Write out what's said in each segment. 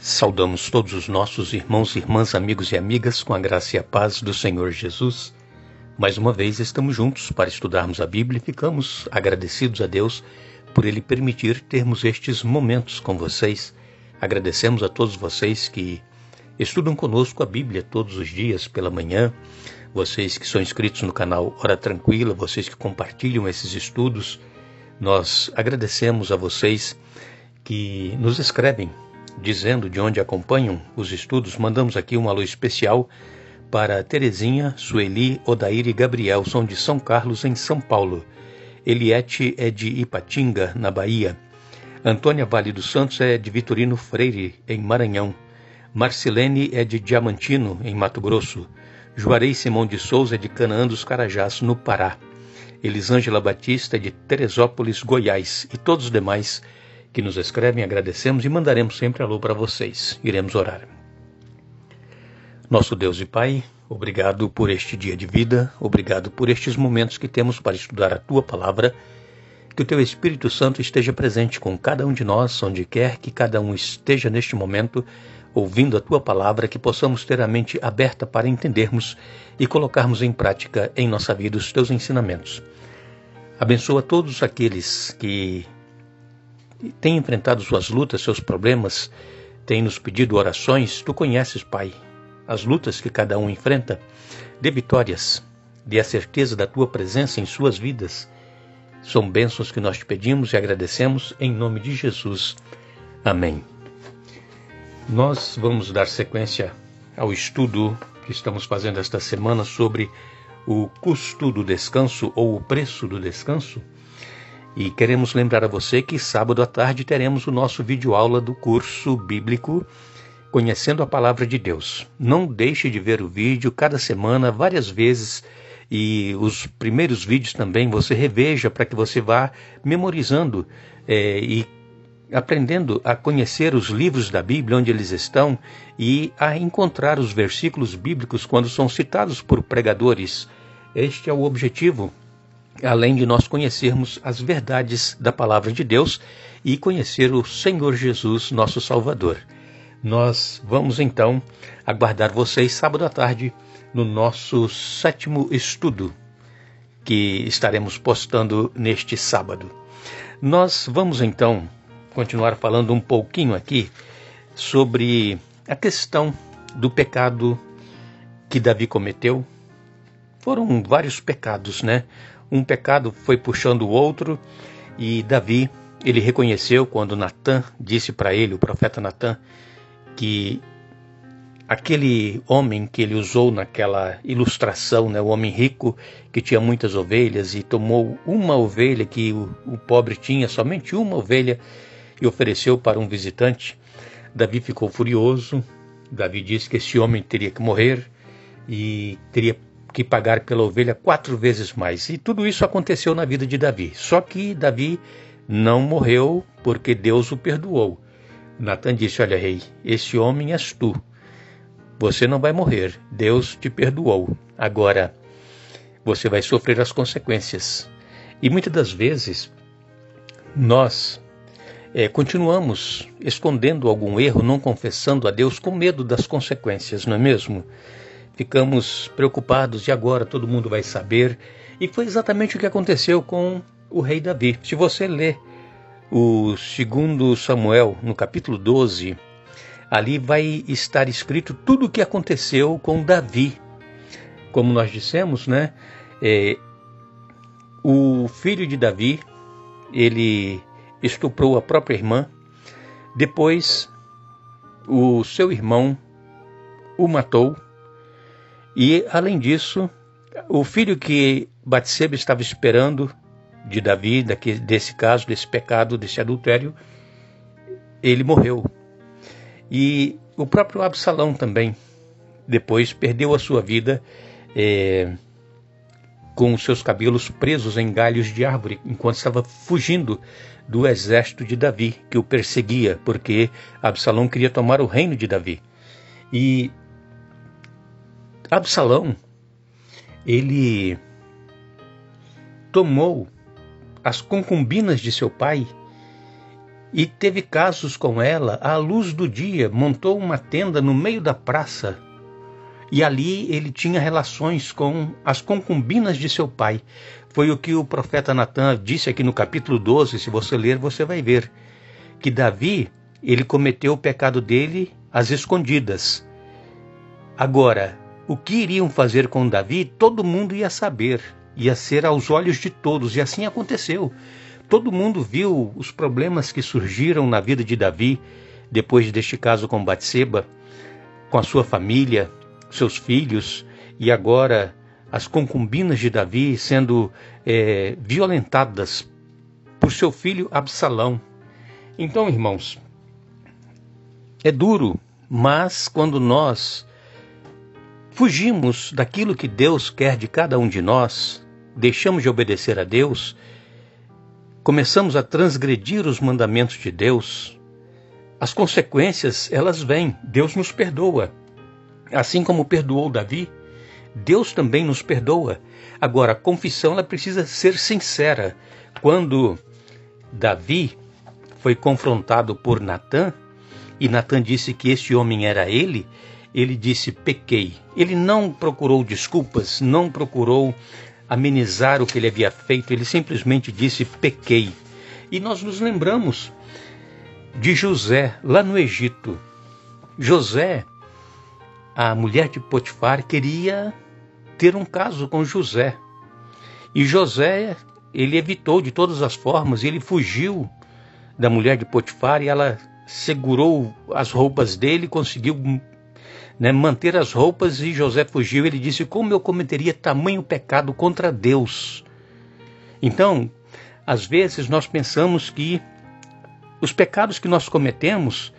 Saudamos todos os nossos irmãos, irmãs, amigos e amigas com a graça e a paz do Senhor Jesus. Mais uma vez estamos juntos para estudarmos a Bíblia e ficamos agradecidos a Deus por Ele permitir termos estes momentos com vocês. Agradecemos a todos vocês que estudam conosco a Bíblia todos os dias pela manhã, vocês que são inscritos no canal Hora Tranquila, vocês que compartilham esses estudos. Nós agradecemos a vocês que nos escrevem dizendo de onde acompanham os estudos. Mandamos aqui um alô especial para Terezinha, Sueli, Odair e Gabriel, são de São Carlos, em São Paulo. Eliette é de Ipatinga, na Bahia. Antônia Vale dos Santos é de Vitorino Freire, em Maranhão. Marcilene é de Diamantino, em Mato Grosso. Juarez Simão de Souza é de Canaã dos Carajás, no Pará. Elisângela Batista é de Teresópolis, Goiás. E todos os demais que nos escrevem, agradecemos e mandaremos sempre alô para vocês. Iremos orar. Nosso Deus e Pai, obrigado por este dia de vida, obrigado por estes momentos que temos para estudar a Tua Palavra, que o Teu Espírito Santo esteja presente com cada um de nós, onde quer que cada um esteja neste momento, ouvindo a Tua Palavra, que possamos ter a mente aberta para entendermos e colocarmos em prática em nossa vida os Teus ensinamentos. Abençoa todos aqueles que têm enfrentado suas lutas, seus problemas, têm nos pedido orações. Tu conheces, Pai, as lutas que cada um enfrenta. Dê vitórias, dê a certeza da Tua presença em suas vidas. São bênçãos que nós te pedimos e agradecemos em nome de Jesus. Amém. Nós vamos dar sequência ao estudo que estamos fazendo esta semana sobre o custo do descanso ou o preço do descanso. E queremos lembrar a você que sábado à tarde teremos o nosso videoaula do curso bíblico Conhecendo a Palavra de Deus. Não deixe de ver o vídeo cada semana, várias vezes, e os primeiros vídeos também você reveja para que você vá memorizando e aprendendo a conhecer os livros da Bíblia, onde eles estão, e a encontrar os versículos bíblicos quando são citados por pregadores. Este é o objetivo, além de nós conhecermos as verdades da Palavra de Deus e conhecer o Senhor Jesus, nosso Salvador. Nós vamos então aguardar vocês sábado à tarde no nosso 7º estudo, que estaremos postando neste sábado. Nós vamos então continuar falando um pouquinho aqui sobre a questão do pecado que Davi cometeu. Foram vários pecados, né? Um pecado foi puxando o outro, e Davi, ele reconheceu quando Natã disse para ele, o profeta Natã, que aquele homem que ele usou naquela ilustração, né, o homem rico que tinha muitas ovelhas e tomou uma ovelha que o pobre tinha, somente uma ovelha, e ofereceu para um visitante. Davi ficou furioso. Davi disse que esse homem teria que morrer e teria que pagar pela ovelha 4 vezes mais. E tudo isso aconteceu na vida de Davi. Só que Davi não morreu porque Deus o perdoou. Natã disse: olha, rei, esse homem és tu. Você não vai morrer. Deus te perdoou. Agora, você vai sofrer as consequências. E muitas das vezes, nós continuamos escondendo algum erro, não confessando a Deus com medo das consequências, não é mesmo? Ficamos preocupados, e agora todo mundo vai saber. E foi exatamente o que aconteceu com o rei Davi. Se você ler o 2 Samuel, no capítulo 12, ali vai estar escrito tudo o que aconteceu com Davi. Como nós dissemos, né? O filho de Davi, ele estuprou a própria irmã. Depois, o seu irmão o matou. E, além disso, o filho que Batseba estava esperando de Davi, desse caso, desse pecado, desse adultério, ele morreu. E o próprio Absalão também, depois, perdeu a sua vida com os seus cabelos presos em galhos de árvore, enquanto estava fugindo do exército de Davi, que o perseguia, porque Absalão queria tomar o reino de Davi. E Absalão, ele tomou as concubinas de seu pai e teve casos com ela à luz do dia, montou uma tenda no meio da praça, e ali ele tinha relações com as concubinas de seu pai. Foi o que o profeta Natan disse aqui no capítulo 12, se você ler, você vai ver, que Davi, ele cometeu o pecado dele às escondidas. Agora, o que iriam fazer com Davi, todo mundo ia saber, ia ser aos olhos de todos, e assim aconteceu. Todo mundo viu os problemas que surgiram na vida de Davi, depois deste caso com Batseba, com a sua família, seus filhos, e agora as concubinas de Davi sendo violentadas por seu filho Absalão. Então, irmãos, é duro, mas quando nós fugimos daquilo que Deus quer de cada um de nós, deixamos de obedecer a Deus, começamos a transgredir os mandamentos de Deus, as consequências, elas vêm, Deus nos perdoa. Assim como perdoou Davi, Deus também nos perdoa. Agora, a confissão ela precisa ser sincera. Quando Davi foi confrontado por Natan, e Natan disse que este homem era ele disse, pequei. Ele não procurou desculpas, não procurou amenizar o que ele havia feito, ele simplesmente disse, pequei. E nós nos lembramos de José, lá no Egito. José, a mulher de Potifar, queria ter um caso com José. E José, ele evitou de todas as formas, ele fugiu da mulher de Potifar e ela segurou as roupas dele, conseguiu manter as roupas e José fugiu. Ele disse, como eu cometeria tamanho pecado contra Deus? Então, às vezes nós pensamos que os pecados que nós cometemos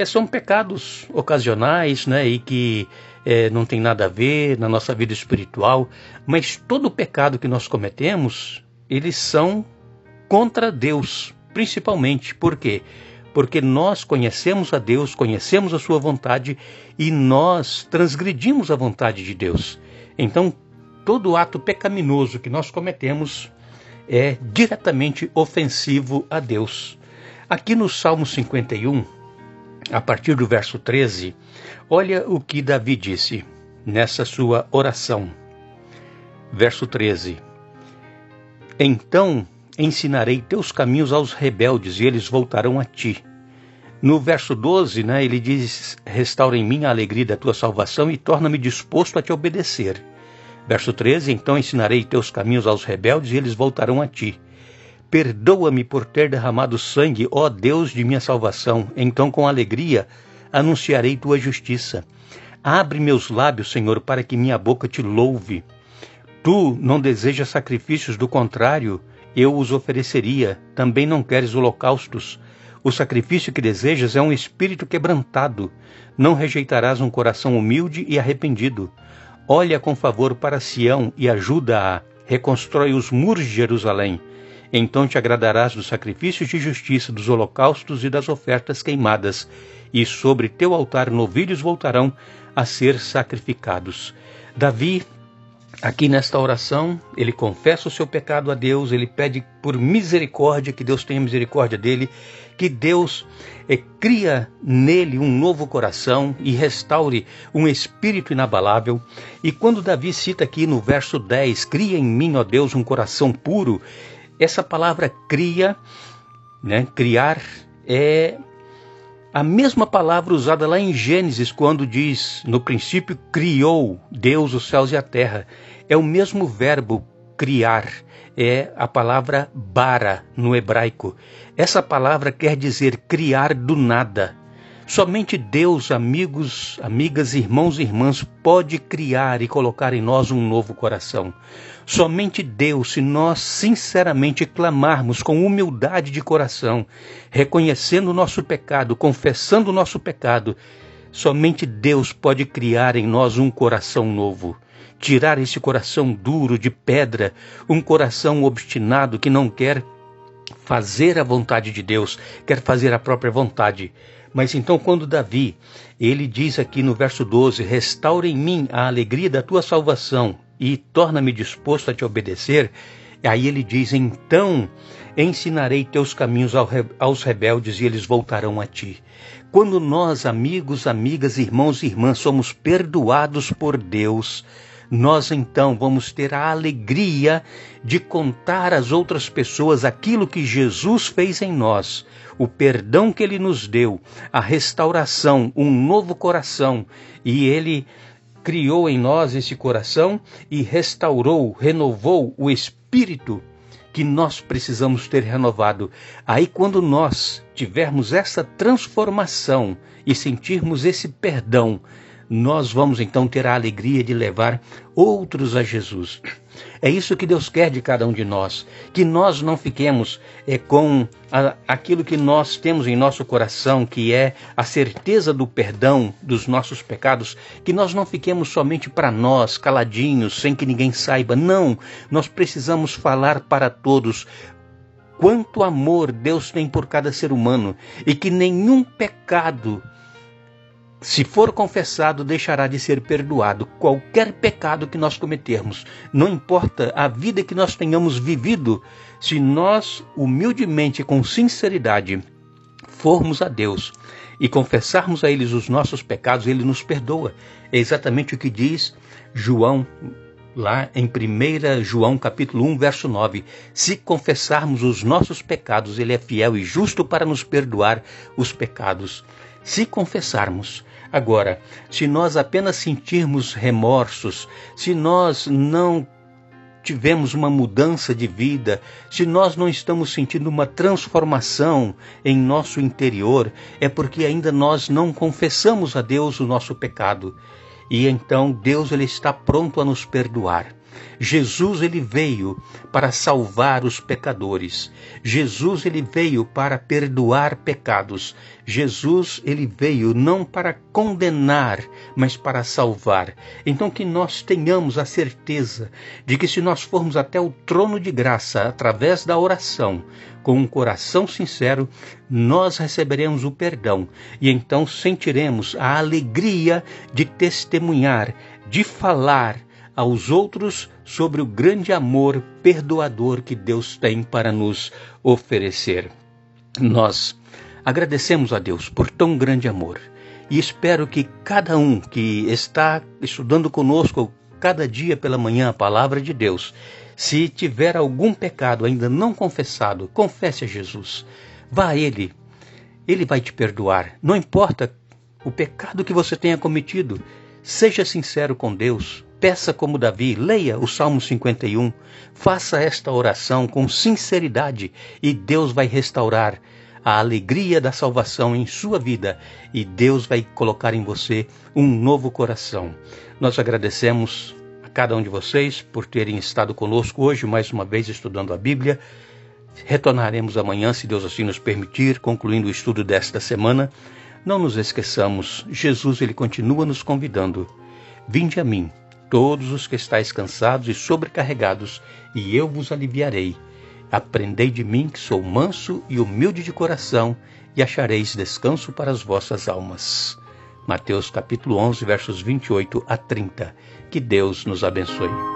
são pecados ocasionais, e que não tem nada a ver na nossa vida espiritual, mas todo pecado que nós cometemos, eles são contra Deus, principalmente. Por quê? Porque nós conhecemos a Deus, conhecemos a sua vontade e nós transgredimos a vontade de Deus. Então, todo ato pecaminoso que nós cometemos é diretamente ofensivo a Deus. Aqui no Salmo 51, a partir do verso 13, olha o que Davi disse nessa sua oração. Verso 13. Então ensinarei teus caminhos aos rebeldes e eles voltarão a ti. No verso 12, ele diz, restaura em mim a alegria da tua salvação e torna-me disposto a te obedecer. Verso 13, então ensinarei teus caminhos aos rebeldes e eles voltarão a ti. Perdoa-me por ter derramado sangue, ó Deus de minha salvação. Então com alegria anunciarei tua justiça. Abre meus lábios, Senhor, para que minha boca te louve. Tu não desejas sacrifícios, do contrário, eu os ofereceria. Também não queres holocaustos. O sacrifício que desejas é um espírito quebrantado. Não rejeitarás um coração humilde e arrependido. Olha com favor para Sião e ajuda-a. Reconstrói os muros de Jerusalém. Então te agradarás dos sacrifícios de justiça, dos holocaustos e das ofertas queimadas, e sobre teu altar novilhos voltarão a ser sacrificados. Davi, aqui nesta oração, ele confessa o seu pecado a Deus, ele pede por misericórdia, que Deus tenha misericórdia dele, que Deus cria nele um novo coração e restaure um espírito inabalável. E quando Davi cita aqui no verso 10, cria em mim, ó Deus, um coração puro, essa palavra cria, criar, é a mesma palavra usada lá em Gênesis, quando diz, no princípio criou Deus os céus e a terra. É o mesmo verbo criar, é a palavra bara no hebraico. Essa palavra quer dizer criar do nada. Somente Deus, amigos, amigas, irmãos e irmãs, pode criar e colocar em nós um novo coração. Somente Deus, se nós sinceramente clamarmos com humildade de coração, reconhecendo o nosso pecado, confessando o nosso pecado, somente Deus pode criar em nós um coração novo. Tirar esse coração duro de pedra, um coração obstinado que não quer fazer a vontade de Deus, quer fazer a própria vontade. Mas então quando Davi, ele diz aqui no verso 12, restaura em mim a alegria da tua salvação e torna-me disposto a te obedecer, aí ele diz, então Ensinarei teus caminhos aos rebeldes e eles voltarão a ti. Quando nós, amigos, amigas, irmãos e irmãs, somos perdoados por Deus, nós então vamos ter a alegria de contar às outras pessoas aquilo que Jesus fez em nós, o perdão que Ele nos deu, a restauração, um novo coração, e Ele criou em nós esse coração e restaurou, renovou o espírito que nós precisamos ter renovado. Aí quando nós tivermos essa transformação e sentirmos esse perdão, nós vamos então ter a alegria de levar outros a Jesus. É isso que Deus quer de cada um de nós, que nós não fiquemos com aquilo que nós temos em nosso coração, que é a certeza do perdão dos nossos pecados, que nós não fiquemos somente para nós, caladinhos, sem que ninguém saiba. Não, nós precisamos falar para todos quanto amor Deus tem por cada ser humano e que nenhum pecado, se for confessado, deixará de ser perdoado. Qualquer pecado que nós cometermos, não importa a vida que nós tenhamos vivido, se nós humildemente, com sinceridade, formos a Deus e confessarmos a Ele os nossos pecados, Ele nos perdoa. É exatamente o que diz João, lá em 1 João capítulo 1, verso 9. Se confessarmos os nossos pecados, Ele é fiel e justo para nos perdoar os pecados. Se confessarmos. Agora, se nós apenas sentirmos remorsos, se nós não tivemos uma mudança de vida, se nós não estamos sentindo uma transformação em nosso interior, é porque ainda nós não confessamos a Deus o nosso pecado. E então Deus ele está pronto a nos perdoar. Jesus ele veio para salvar os pecadores. Jesus ele veio para perdoar pecados. Jesus ele veio não para condenar, mas para salvar. Então que nós tenhamos a certeza de que se nós formos até o trono de graça através da oração, com um coração sincero, nós receberemos o perdão e então sentiremos a alegria de testemunhar, de falar aos outros sobre o grande amor perdoador que Deus tem para nos oferecer. Nós agradecemos a Deus por tão grande amor e espero que cada um que está estudando conosco cada dia pela manhã a palavra de Deus, se tiver algum pecado ainda não confessado, confesse a Jesus. Vá a Ele, Ele vai te perdoar. Não importa o pecado que você tenha cometido, seja sincero com Deus. Peça como Davi, leia o Salmo 51, faça esta oração com sinceridade e Deus vai restaurar a alegria da salvação em sua vida e Deus vai colocar em você um novo coração. Nós agradecemos a cada um de vocês por terem estado conosco hoje, mais uma vez estudando a Bíblia. Retornaremos amanhã, se Deus assim nos permitir, concluindo o estudo desta semana. Não nos esqueçamos, Jesus ele continua nos convidando. Vinde a mim, todos os que estáis cansados e sobrecarregados, e eu vos aliviarei. Aprendei de mim, que sou manso e humilde de coração, e achareis descanso para as vossas almas. Mateus capítulo 11, versos 28 a 30. Que Deus nos abençoe.